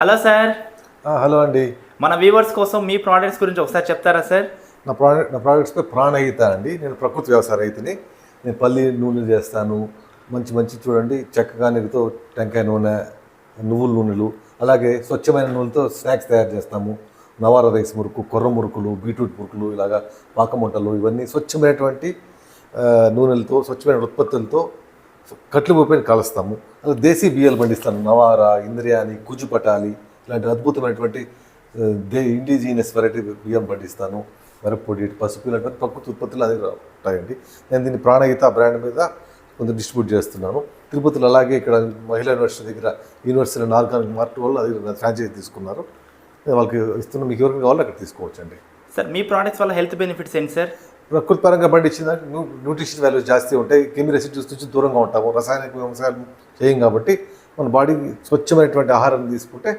Hello sir. Hello అండి. మన viewers కోసం మీ ప్రోడక్ట్స్ గురించి ఒకసారి చెప్తారా సార్? నా ప్రోడక్ట్స్ పేరు ప్రాణహిత అండి. నేను ప్రకృతి వ్యవసాయ రైతుని. నేను పల్లి నూనె చేస్తాను. మంచి చూడండి, చెక్క నీరుతో టెంకాయ నూనె, నువ్వుల నూనెలు, అలాగే స్వచ్ఛమైన నూనెలతో స్నాక్స్ తయారు చేస్తాము. నవార రైస్ మురుకు, కొర్ర మురుకులు, బీట్రూట్ మురుకులు, ఇలాగా పాకముంటలు, ఇవన్నీ స్వచ్ఛమైనటువంటి నూనెలతో, స్వచ్ఛమైన ఉత్పత్తులతో కట్లు పోయిన కలుస్తాము. అలా దేశీ బియ్యాలు పండిస్తాను. నవార, ఇంద్రియాని, కుజుపటాలి ఇలాంటి అద్భుతమైనటువంటి ఇండిజినియస్ వెరైటీ బియ్యం పండిస్తాను. మిరప్పొడి, పసుపు ఇలాంటి ప్రకృతి ఉత్పత్తులు అది ఉంటాయండి. నేను దీన్ని ప్రాణహిత బ్రాండ్ మీద కొంత డిస్ట్రిబ్యూట్ చేస్తున్నాను. తిరుపతిలో అలాగే ఇక్కడ మహిళా యూనివర్సిటీ దగ్గర యూనివర్సిటీలో ఆర్గానిక్ మార్కెట్ వాళ్ళు అది ఫ్రాంచైజీ తీసుకున్నారు. వాళ్ళకి ఇస్తున్న, మీకు ఎవరికి కావాలో అక్కడ తీసుకోవచ్చండి. సార్, మీ ప్రోడక్ట్స్ వల్ల హెల్త్ బెనిఫిట్స్ ఏంటి సార్? ప్రకృతి పరంగా పండించిన న్యూట్రిషన్ వాల్యూస్ జాస్తి ఉంటాయి. కెమికల్ రెసిడ్యూస్ నుంచి దూరంగా ఉంటాము. రసాయనిక వ్యవసాయం చేయం కాబట్టి మన బాడీకి స్వచ్ఛమైనటువంటి ఆహారం తీసుకుంటే